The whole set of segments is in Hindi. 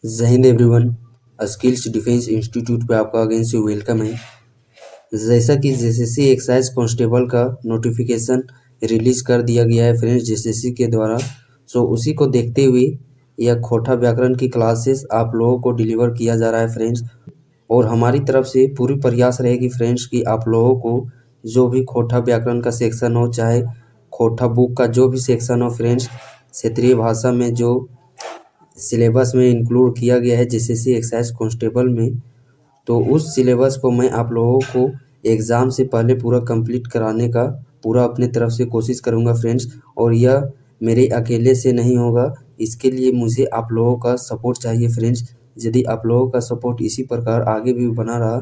जय Hind everyone. Skills defence institute पे आपका अगेन से वेलकम है। जैसा कि जेएसएससी एक्साइज कांस्टेबल का नोटिफिकेशन रिलीज कर दिया गया है फ्रेंड्स जेएसएससी के द्वारा, सो उसी को देखते हुए यह खोटा व्याकरण की क्लासेस आप लोगों को डिलीवर किया जा रहा है फ्रेंड्स। और हमारी तरफ से पूरी प्रयास रहेगी फ्रेंड्स कि आप लोगों को जो भी खोटा व्याकरण का सेक्शन हो, चाहे खोटा बुक का जो भी सेक्शन हो फ्रेंड्स, क्षेत्रीय भाषा में जो सिलेबस में इंक्लूड किया गया है जेएसएससी एक्साइज कांस्टेबल में, तो उस सिलेबस को मैं आप लोगों को एग्ज़ाम से पहले पूरा कंप्लीट कराने का पूरा अपने तरफ से कोशिश करूंगा फ्रेंड्स। और यह मेरे अकेले से नहीं होगा, इसके लिए मुझे आप लोगों का सपोर्ट चाहिए फ्रेंड्स। यदि आप लोगों का सपोर्ट इसी प्रकार आगे भी बना रहा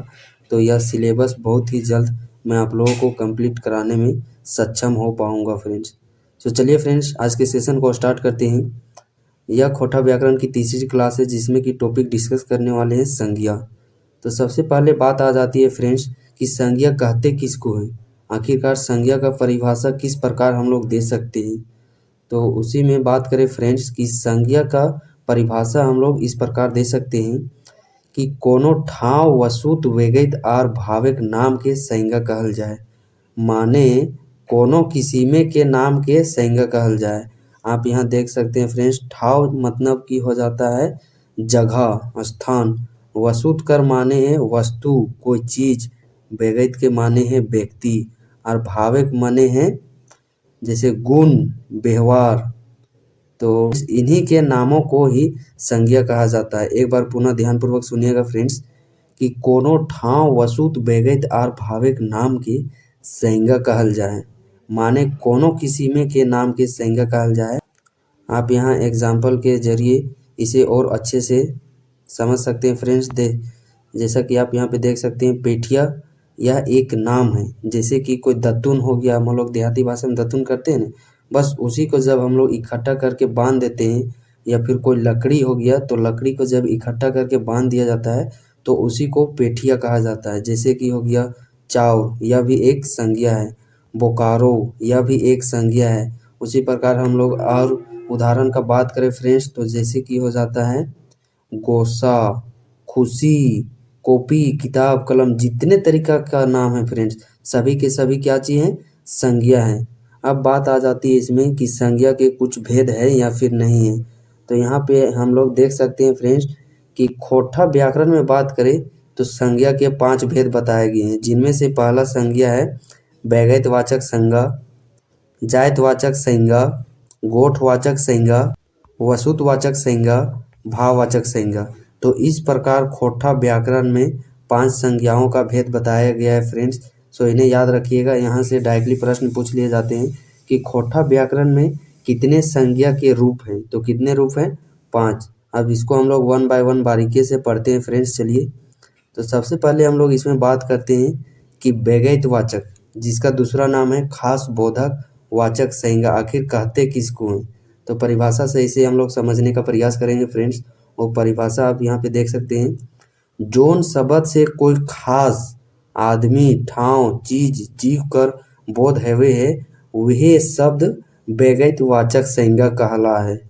तो यह सिलेबस बहुत ही जल्द मैं आप लोगों को कंप्लीट कराने में सक्षम हो पाऊँगा फ्रेंड्स। तो चलिए फ्रेंड्स, आज के सेशन को स्टार्ट करते हैं। यह खोटा व्याकरण की तीसरी क्लास है जिसमें कि टॉपिक डिस्कस करने वाले हैं संज्ञा। तो सबसे पहले बात आ जाती है फ्रेंड्स कि संज्ञा कहते किसको है, आखिरकार संज्ञा का परिभाषा किस प्रकार हम लोग दे सकते हैं। तो उसी में बात करें फ्रेंड्स कि संज्ञा का परिभाषा हम लोग इस प्रकार दे सकते हैं कि कोनो ठाव वस्तु वेगैत आर भाविक नाम के संज्ञा कहल जाए। माने कोनो किसीमे के नाम के संज्ञा कहल जाए। आप यहाँ देख सकते हैं फ्रेंड्स, ठाव मतलब कि हो जाता है जगह, स्थान। वसुत कर माने है वस्तु, कोई चीज। वेगैत के माने है व्यक्ति। और भाविक माने है जैसे गुण, व्यवहार। तो इन्हीं के नामों को ही संज्ञा कहा जाता है। एक बार पुनः ध्यानपूर्वक सुनिएगा फ्रेंड्स कि कोनो ठाव वसुत वेगैत आर भाविक नाम की संज्ञा कहल जाए। माने कोनो किसीमे के नाम के संज्ञा कहल जाए। आप यहाँ एग्जाम्पल के जरिए इसे और अच्छे से समझ सकते हैं फ्रेंड्स। जैसा कि आप यहाँ पे देख सकते हैं, पेठिया यह एक नाम है। जैसे कि कोई दत्तुन हो गया, हम लोग देहाती भाषा में दत्तुन करते हैं ना, बस उसी को जब हम लोग इकट्ठा करके बांध देते हैं। या फिर कोई लकड़ी हो गया तो लकड़ी को जब इकट्ठा करके बांध दिया जाता है तो उसी को पेठिया कहा जाता है। जैसे कि हो गया चाउर, यह भी एक संज्ञा है। बोकारो यह भी एक संज्ञा है। उसी प्रकार हम लोग और उदाहरण का बात करें फ्रेंड्स तो जैसे कि हो जाता है गोसा, खुशी, कॉपी, किताब, कलम, जितने तरीका का नाम है फ्रेंड्स, सभी के सभी क्या चीज़ हैं, संज्ञा हैं। अब बात आ जाती है इसमें कि संज्ञा के कुछ भेद है या फिर नहीं है। तो यहाँ पे हम लोग देख सकते हैं फ्रेंड्स कि खोटा व्याकरण में बात करें तो संज्ञा के 5 भेद बताए गए हैं, जिनमें से पहला संज्ञा है व्यगैतवाचक संज्ञा, जायतवाचक संज्ञा, गोठवाचक संज्ञा, वसुतवाचक संज्ञा, भाववाचक संज्ञा। तो इस प्रकार खोटा व्याकरण में 5 संज्ञाओं का भेद बताया गया है फ्रेंड्स। सो इन्हें याद रखिएगा। यहाँ से डायरेक्टली प्रश्न पूछ लिए जाते हैं कि खोटा व्याकरण में कितने संज्ञा के रूप हैं। तो कितने रूप हैं, 5। अब इसको हम लोग 1 बाय 1 बारीकी से पढ़ते हैं फ्रेंड्स। चलिए, तो सबसे पहले हम लोग इसमें बात करते हैं कि व्यगैतवाचक, जिसका दूसरा नाम है खास बोधक वाचक संज्ञा, आखिर कहते किसको हैं। तो परिभाषा से इसे हम लोग समझने का प्रयास करेंगे फ्रेंड्स। और परिभाषा आप यहाँ पे देख सकते हैं, जोन शब्द से कोई खास आदमी, ठाव, चीज, जीव कर बोध हैवे है, वह शब्द व्यगैतवाचक संज्ञा कहला है।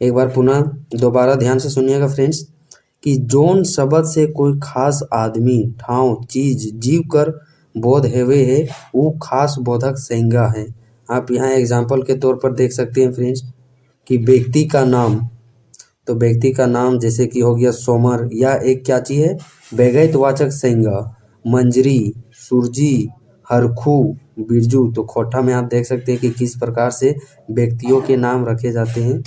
एक बार पुनः दोबारा ध्यान से सुनिएगा फ्रेंड्स कि जोन शब्द से कोई खास आदमी, ठाव, चीज, जीव कर बोध हैवे है, वो खास बोधक संज्ञा है। आप यहाँ एग्जाम्पल के तौर पर देख सकते हैं फ्रेंड्स कि व्यक्ति का नाम, तो व्यक्ति का नाम जैसे कि हो गया सोमर, यह एक क्या चीज है, व्यगैतवाचक संज्ञा। मंजरी, सुरजी, हरखू, बिरजू। तो खोटा में आप देख सकते हैं कि किस प्रकार से व्यक्तियों के नाम रखे जाते हैं।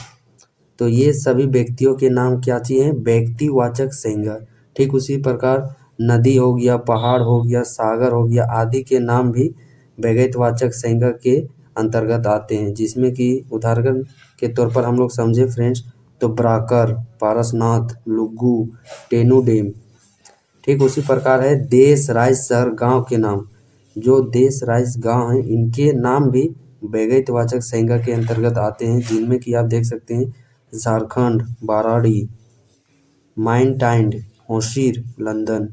तो ये सभी व्यक्तियों के नाम क्या चीज हैं, व्यक्तिवाचक संज्ञा। ठीक उसी प्रकार नदी हो गया, पहाड़ हो गया, सागर हो गया, आदि के नाम भी व्यगैतवाचक संज्ञा के अंतर्गत आते हैं। जिसमें कि उदाहरण के तौर पर हम लोग समझे फ्रेंड्स तो ब्राकर, पारसनाथ, लुगू, टेनू डेम। ठीक उसी प्रकार है देश, राज्य, शहर, गांव के नाम। जो देश, राज्य, गांव हैं, इनके नाम भी व्यगैतवाचक संज्ञा के अंतर्गत आते हैं। जिनमें कि आप देख सकते हैं झारखंड, बाराड़ी, माइनटाइंड, होशिर, लंदन।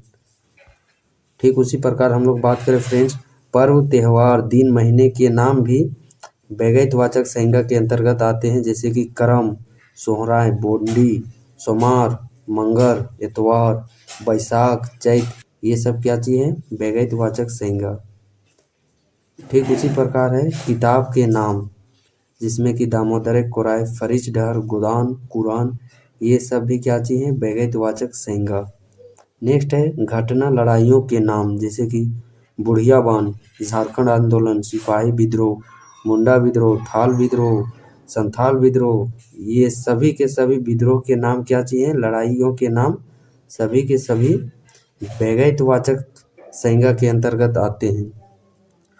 ठीक उसी प्रकार हम लोग बात करें फ्रेंड्स, पर्व, त्योहार, दिन, महीने के नाम भी व्यगैतवाचक संज्ञा के अंतर्गत आते हैं। जैसे कि करम, सोहराय, बोंडी, सोमार, मंगर, इतवार, बैसाख, चैत, ये सब क्या चीज़ है, व्यगैतवाचक संज्ञा। ठीक उसी प्रकार है किताब के नाम, जिसमें कि दामोदर, कोराय, फरिश डहर, गोदान, कुरान, ये सब भी क्या चीज़ है, व्यगैतवाचक संज्ञा। नेक्स्ट है घटना लड़ाइयों के नाम, जैसे कि बुढ़िया बांध, झारखंड आंदोलन, सिपाही विद्रोह, मुंडा विद्रोह, थाल विद्रोह, संथाल विद्रोह, ये सभी के सभी विद्रोह के नाम क्या चाहिए, लड़ाइयों के नाम सभी के सभी व्यगैतवाचक संज्ञा के अंतर्गत आते हैं।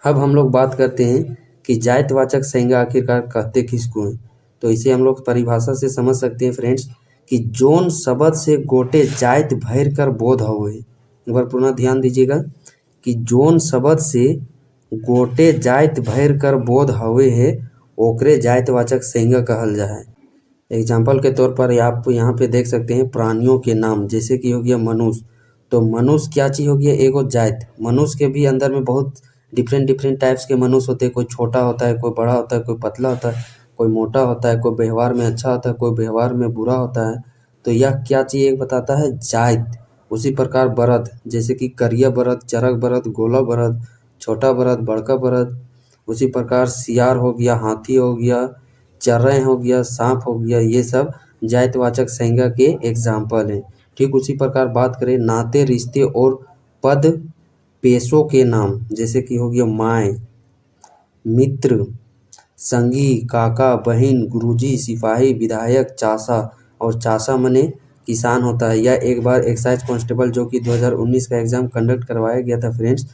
अब हम लोग बात करते हैं कि जातिवाचक संज्ञा आखिरकार कहते किसको हैं। तो इसे हम लोग परिभाषा से समझ सकते हैं फ्रेंड्स कि जोन शब्द से गोटे जात भैर कर बोध हुए। एक बार पुनः ध्यान दीजिएगा कि जोन शब्द से गोटे जात भैर कर बोध हुए है ओकरे जातिवाचक संज्ञा कहल जा है। एग्जाम्पल के तौर पर आप यहाँ पे देख सकते हैं प्राणियों के नाम, जैसे कि हो गया मनुष्य। तो मनुष्य क्या चीज़ हो गया, एगो जात। मनुष्य के भी अंदर में बहुत डिफरेंट टाइप्स के मनुष्य होते हैं। कोई छोटा होता है, कोई बड़ा होता है, कोई पतला होता है, कोई मोटा होता है, कोई व्यवहार में अच्छा होता है, कोई व्यवहार में बुरा होता है। तो यह क्या चीज़ एक बताता है, जात। उसी प्रकार बरद, जैसे कि करिया बरद, चरक बरद, गोला बरद, छोटा बरद, बड़का बरद। उसी प्रकार सियार हो गया, हाथी हो गया, चर्रे हो गया, सांप हो गया, ये सब जातिवाचक संज्ञा के एग्जाम्पल हैं। ठीक उसी प्रकार बात करें नाते, रिश्ते और पद पेशों के नाम, जैसे कि हो गया माए, मित्र, संगी, काका, बहन, गुरुजी, सिपाही, विधायक, चाचा। और चाचा मने किसान होता है। यह एक बार एक्साइज कांस्टेबल जो कि 2019 का एग्जाम कंडक्ट करवाया गया था फ्रेंड्स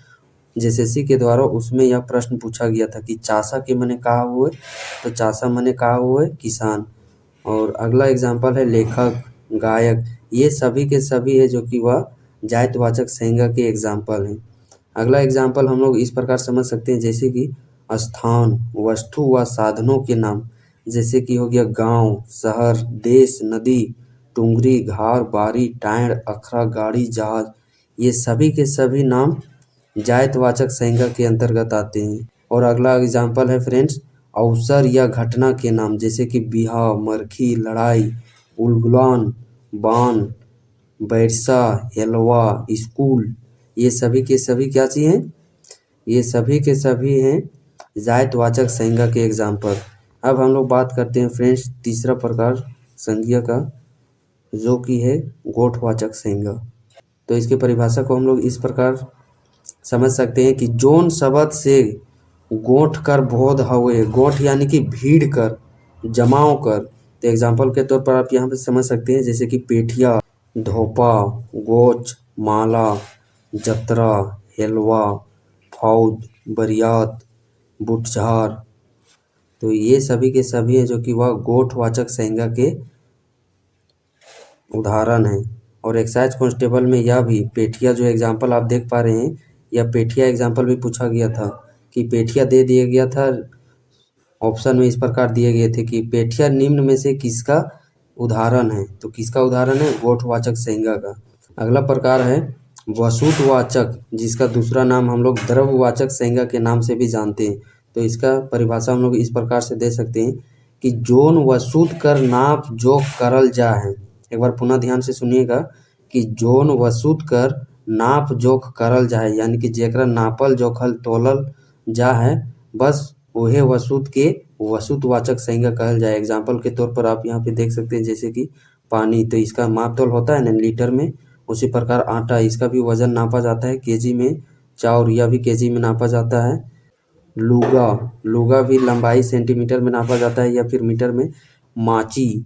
जेएसएससी के द्वारा, उसमें यह प्रश्न पूछा गया था कि चाचा के मने कहा हुए, तो चाचा मने कहा हुए किसान। और अगला एग्जाम्पल है लेखक, गायक, ये सभी के सभी है जो कि वह जातिवाचक संज्ञा के एग्जाम्पल हैं। अगला एग्जाम्पल हम लोग इस प्रकार समझ सकते हैं, जैसे कि स्थान, वस्तु व साधनों के नाम, जैसे कि हो गया गांव, शहर, देश, नदी, टुंगरी, घार, बारी, टाइण, अखरा, गाड़ी, जहाज, ये सभी के सभी नाम जातिवाचक संज्ञा के अंतर्गत आते हैं। और अगला एग्जाम्पल है फ्रेंड्स अवसर या घटना के नाम, जैसे कि बिहा, मरखी, लड़ाई, उलगुलान, बान, बैरसा, हेलवा, स्कूल, ये सभी के सभी क्या चीज़ हैं, ये सभी के सभी हैं जातिवाचक संज्ञा के एग्जाम्पल। अब हम लोग बात करते हैं फ्रेंड्स तीसरा प्रकार संज्ञा का, जो कि है गोठवाचक संज्ञा। तो इसके परिभाषा को हम लोग इस प्रकार समझ सकते हैं कि जोन शब्द से गोठ कर बोध हुए, गोठ यानी कि भीड़ कर, जमाव कर। तो एग्जाम्पल के तौर पर आप यहाँ पे समझ सकते हैं, जैसे कि पेठिया, धोपा, गोच, माला, जतरा, हेलवा, फौज, बरियात, बुटझार। तो ये सभी के सभी हैं जो कि वह गोठवाचक संज्ञा के उदाहरण हैं। और एक्साइज कांस्टेबल में यह भी पेठिया जो एग्जाम्पल आप देख पा रहे हैं, यह पेठिया एग्जाम्पल भी पूछा गया था कि पेठिया दे दिया गया था। ऑप्शन में इस प्रकार दिए गए थे कि पेठिया निम्न में से किसका उदाहरण है, तो किसका उदाहरण है, गोठवाचक संज्ञा का। अगला प्रकार है वसुतवाचक, जिसका दूसरा नाम हम लोग द्रव्यवाचक संज्ञा के नाम से भी जानते हैं। तो इसका परिभाषा हम लोग इस प्रकार से दे सकते हैं कि जोन वसूत कर नाप जोख करल जा है। एक बार पुनः ध्यान से सुनिएगा कि जोन वसूत कर नाप जोख करल जाए, यानी कि जेकरा नापल जोखल तोलल जा है, बस वहे वसूत के वसूतवाचक संज्ञा कहल जाए। एग्जाम्पल के तौर पर आप यहाँ पे देख सकते हैं, जैसे कि पानी, तो इसका माप तोल होता है ना लीटर में। उसी प्रकार आटा, इसका भी वजन नापा जाता है केजी में। चाउर, यह भी केजी में नापा जाता है। लुगा, लुगा भी लंबाई सेंटीमीटर में नापा जाता है या फिर मीटर में। माची,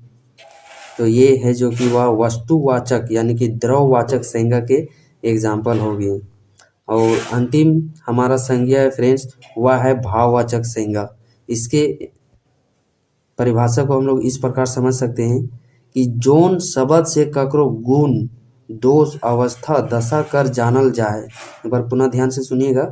तो ये है जो कि वह वस्तुवाचक यानी कि द्रववाचक संज्ञा के एग्जाम्पल हो गए। और अंतिम हमारा संज्ञा है फ्रेंड्स, वह है भाववाचक संज्ञा। इसके परिभाषा को हम लोग इस प्रकार समझ सकते हैं कि जोन शब्द से ककरो गुण, दोष, अवस्था, दशा कर जानल जाए। एक बार पुनः ध्यान से सुनिएगा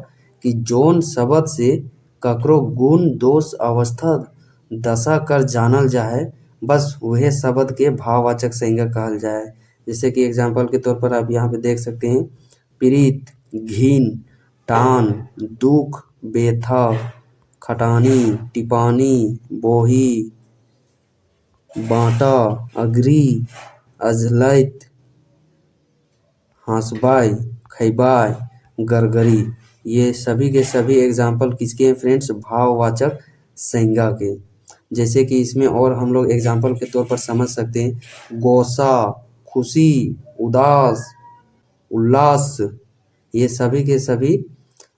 कि जोन शब्द से ककरो गुण, दोष, अवस्था, दशा कर जानल जाए, बस वह शब्द के भाववाचक संज्ञा कहल जाए। जैसे कि एग्जाम्पल के तौर पर आप यहाँ पे देख सकते हैं प्रीत, घिन, टान, दुख, बेथा, खटानी, टिपानी, बोही, बांटा, अगरी, अजलैत, हंसबाई, खैबाय, गरगरी, ये सभी के सभी एग्जाम्पल किसके हैं फ्रेंड्स? भाववाचक संज्ञा के। जैसे कि इसमें और हम लोग एग्जाम्पल के तौर पर समझ सकते हैं गोसा, खुशी, उदास, उल्लास, ये सभी के सभी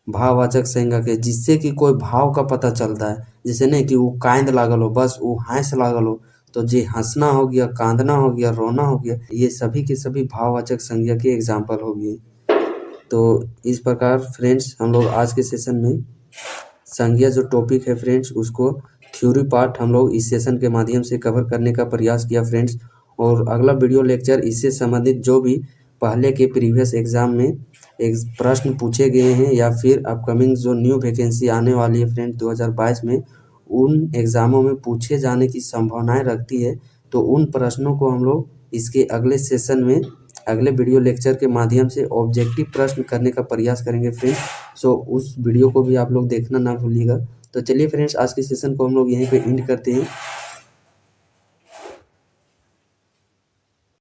भाववाचक संज्ञा के, जिससे कि कोई भाव का पता चलता है। जैसे नहीं कि वो कांद लागल हो, बस वो हंस लागल हो, तो जे हंसना हो गया, कांदना हो गया, रोना हो गया, ये सभी के सभी भाववाचक संज्ञा के एग्जाम्पल हो गए। तो इस प्रकार फ्रेंड्स हम लोग आज के सेशन में संज्ञा जो टॉपिक है फ्रेंड्स, उसको थ्योरी पार्ट हम लोग इस सेशन के माध्यम से कवर करने का प्रयास किया फ्रेंड्स। और अगला वीडियो लेक्चर इससे संबंधित जो भी पहले के प्रीवियस एग्जाम में एक प्रश्न पूछे गए हैं या फिर अपकमिंग जो न्यू वैकेंसी आने वाली है फ्रेंड्स 2022 में, उन एग्ज़ामों में पूछे जाने की संभावनाएं रखती है। तो उन प्रश्नों को हम लोग इसके अगले सेशन में अगले वीडियो लेक्चर के माध्यम से ऑब्जेक्टिव प्रश्न करने का प्रयास करेंगे फ्रेंड्स। सो उस वीडियो को भी आप लोग देखना ना भूलिएगा। तो चलिए फ्रेंड्स, आज के सेशन को हम लोग यहीं पे एंड करते हैं।